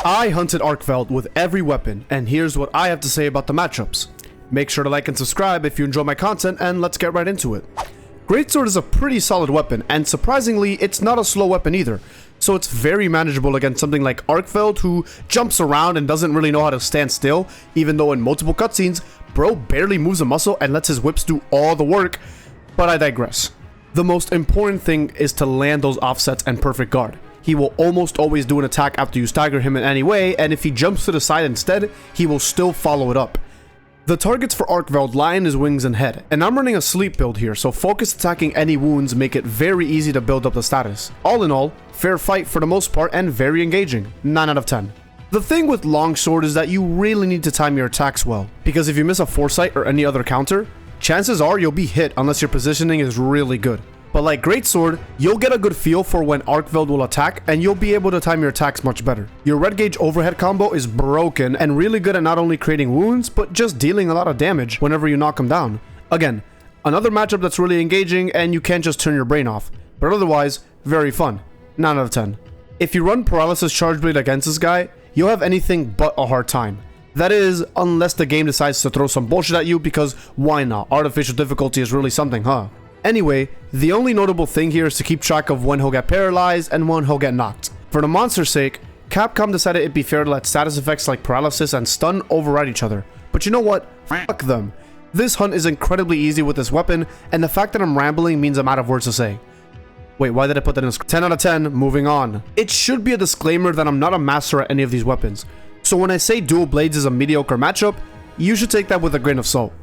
I hunted Arkveld with every weapon, and here's what I have to say about the matchups. Make sure to like and subscribe if you enjoy my content, and let's get right into it. Greatsword is a pretty solid weapon, and surprisingly, it's not a slow weapon either. So it's very manageable against something like Arkveld, who jumps around and doesn't really know how to stand still, even though in multiple cutscenes, bro barely moves a muscle and lets his whips do all the work. But I digress. The most important thing is to land those offsets and perfect guard. He will almost always do an attack after you stagger him in any way, and if he jumps to the side instead, he will still follow it up. The targets for Arkveld lie in his wings and head, and I'm running a sleep build here, so focus attacking any wounds make it very easy to build up the status. All in all, fair fight for the most part and very engaging, 9 out of 10. The thing with longsword is that you really need to time your attacks well, because if you miss a foresight or any other counter, chances are you'll be hit unless your positioning is really good. But like Greatsword, you'll get a good feel for when Arkveld will attack, and you'll be able to time your attacks much better. Your red gauge overhead combo is broken and really good at not only creating wounds, but just dealing a lot of damage whenever you knock him down. Again, another matchup that's really engaging and you can't just turn your brain off, but otherwise, very fun. 9 out of 10. If you run Paralysis Charge Blade against this guy, you'll have anything but a hard time. That is, unless the game decides to throw some bullshit at you, because why not? Artificial difficulty is really something, huh? Anyway, the only notable thing here is to keep track of when he'll get paralyzed and when he'll get knocked. For the monster's sake, Capcom decided it'd be fair to let status effects like paralysis and stun override each other. But you know what? Fuck them. This hunt is incredibly easy with this weapon, and the fact that I'm rambling means I'm out of words to say. Wait, why did I put that in? 10 out of 10, moving on. It should be a disclaimer that I'm not a master at any of these weapons. So when I say dual blades is a mediocre matchup, you should take that with a grain of salt.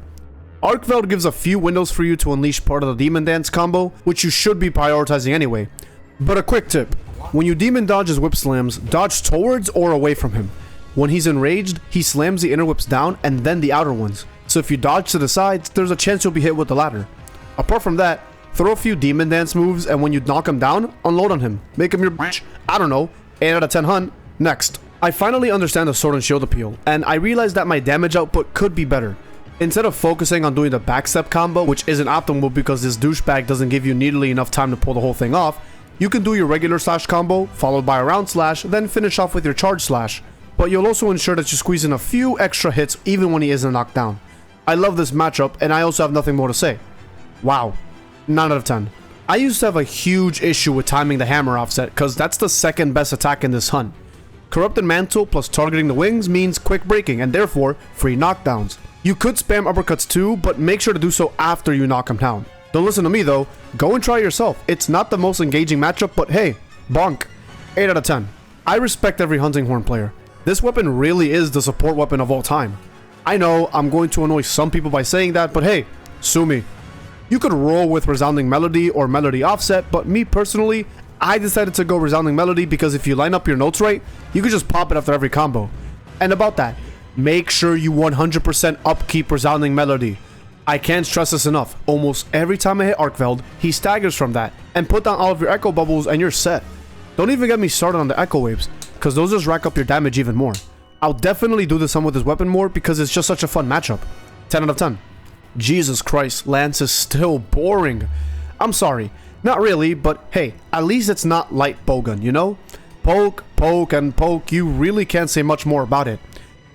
Arkveld gives a few windows for you to unleash part of the Demon Dance combo, which you should be prioritizing anyway. But a quick tip, when you demon dodge his whip slams, dodge towards or away from him. When he's enraged, he slams the inner whips down and then the outer ones. So if you dodge to the sides, there's a chance you'll be hit with the latter. Apart from that, throw a few Demon Dance moves, and when you knock him down, unload on him. Make him your bitch. I don't know, 8 out of 10 hunt. Next. I finally understand the sword and shield appeal, and I realized that my damage output could be better. Instead of focusing on doing the backstep combo, which isn't optimal because this douchebag doesn't give you nearly enough time to pull the whole thing off, you can do your regular slash combo, followed by a round slash, then finish off with your charge slash. But you'll also ensure that you squeeze in a few extra hits even when he isn't knocked down. I love this matchup, and I also have nothing more to say. Wow, 9 out of 10. I used to have a huge issue with timing the hammer offset, because that's the second best attack in this hunt. Corrupted Mantle plus targeting the wings means quick breaking, and therefore free knockdowns. You could spam uppercuts too, but make sure to do so after you knock him down. Don't listen to me though, go and try yourself. It's not the most engaging matchup, but hey, bonk. 8 out of 10. I respect every Hunting Horn player. This weapon really is the support weapon of all time. I know I'm going to annoy some people by saying that, but hey, sue me. You could roll with Resounding Melody or Melody Offset, but me personally, I decided to go Resounding Melody because if you line up your notes right, you could just pop it after every combo. And about that, make sure you 100% upkeep Resounding Melody. I can't stress this enough. Almost every time I hit Arkveld, he staggers from that. And put down all of your echo bubbles and you're set. Don't even get me started on the echo waves, because those just rack up your damage even more. I'll definitely do this one with this weapon more because it's just such a fun matchup. 10 out of 10. Jesus Christ, Lance is still boring. I'm sorry, not really, but hey, at least it's not light bowgun, you know? Poke, poke, and poke, you really can't say much more about it.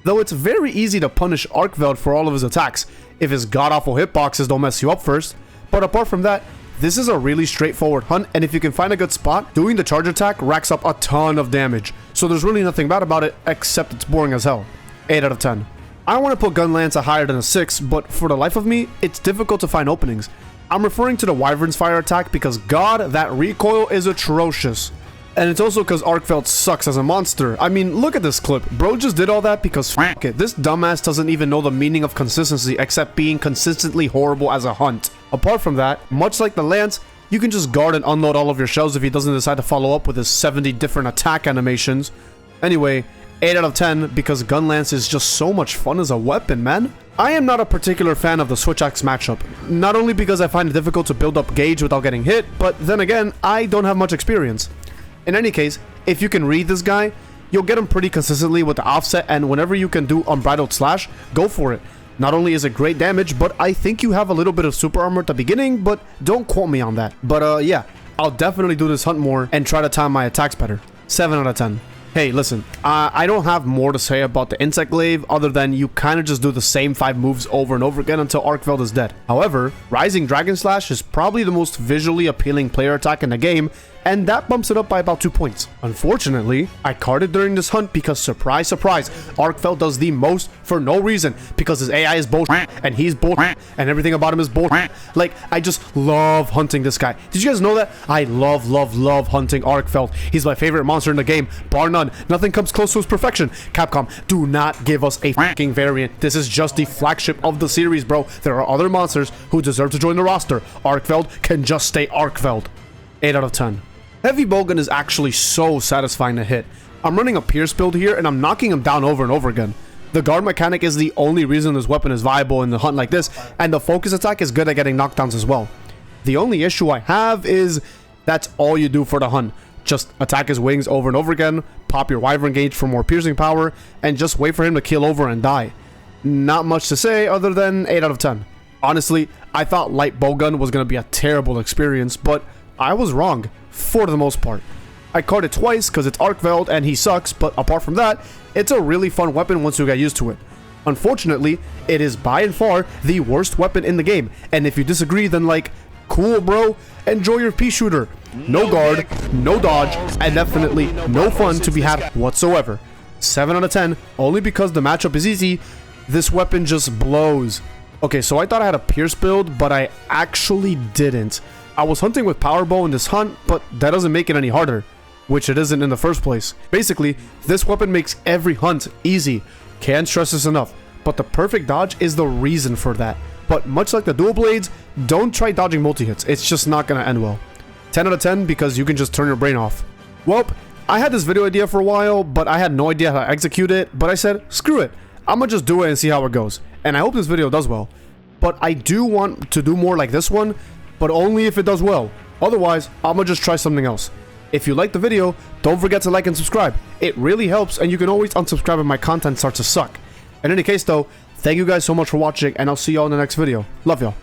Though it's very easy to punish Arkveld for all of his attacks, if his god-awful hitboxes don't mess you up first. But apart from that, this is a really straightforward hunt, and if you can find a good spot, doing the charge attack racks up a ton of damage. So there's really nothing bad about it, except it's boring as hell. 8 out of 10. I want to put Gun Lance a higher than a 6, but for the life of me, it's difficult to find openings. I'm referring to the Wyvern's Fire attack because god, that recoil is atrocious. And it's also because Arkveld sucks as a monster. I mean, look at this clip. Bro just did all that because fuck it. This dumbass doesn't even know the meaning of consistency except being consistently horrible as a hunt. Apart from that, much like the Lance, you can just guard and unload all of your shells if he doesn't decide to follow up with his 70 different attack animations. Anyway, 8 out of 10 because Gun Lance is just so much fun as a weapon, man. I am not a particular fan of the Switch Axe matchup. Not only because I find it difficult to build up gauge without getting hit, but then again, I don't have much experience. In any case, if you can read this guy, you'll get him pretty consistently with the offset, and whenever you can do Unbridled Slash, go for it. Not only is it great damage, but I think you have a little bit of super armor at the beginning, but don't quote me on that. But yeah, I'll definitely do this hunt more and try to time my attacks better. 7 out of 10. Hey, listen, I don't have more to say about the Insect Glaive other than you kind of just do the same 5 moves over and over again until Arkveld is dead. However, Rising Dragon Slash is probably the most visually appealing player attack in the game, and that bumps it up by about 2 points. Unfortunately, I carded during this hunt because, surprise, surprise, Arkveld does the most for no reason, because his AI is bullshit, and he's bullshit, and everything about him is bullshit. Like, I just love hunting this guy. Did you guys know that? I love hunting Arkveld. He's my favorite monster in the game, bar none. Nothing comes close to his perfection. Capcom, do not give us a fucking variant. This is just the flagship of the series, bro. There are other monsters who deserve to join the roster. Arkveld can just stay Arkveld. 8 out of 10. Heavy Bowgun is actually so satisfying to hit. I'm running a Pierce build here and I'm knocking him down over and over again. The guard mechanic is the only reason this weapon is viable in the hunt like this, and the focus attack is good at getting knockdowns as well. The only issue I have is that's all you do for the hunt. Just attack his wings over and over again, pop your Wyvern Gauge for more piercing power, and just wait for him to kill over and die. Not much to say other than 8 out of 10. Honestly, I thought Light Bowgun was going to be a terrible experience, but I was wrong. For the most part. I caught it twice because it's Arkveld and he sucks, but apart from that, it's a really fun weapon once you get used to it. Unfortunately, it is by and far the worst weapon in the game, and if you disagree, then like, cool bro, enjoy your pea shooter. No guard, no dodge, and definitely no fun to be had whatsoever. 7 out of 10, only because the matchup is easy. This weapon just blows. Okay, so I thought I had a Pierce build, but I actually didn't. I was hunting with Power Bow in this hunt, but that doesn't make it any harder, which it isn't in the first place. Basically, this weapon makes every hunt easy. Can't stress this enough, but the perfect dodge is the reason for that. But much like the dual blades, don't try dodging multi-hits, it's just not gonna end well. 10 out of 10 because you can just turn your brain off. Well, I had this video idea for a while, but I had no idea how to execute it, but I said, screw it, I'm gonna just do it and see how it goes. And I hope this video does well. But I do want to do more like this one, but only if it does well. Otherwise, I'm gonna just try something else. If you liked the video, don't forget to like and subscribe. It really helps, and you can always unsubscribe if my content starts to suck. In any case though, thank you guys so much for watching, and I'll see y'all in the next video. Love y'all.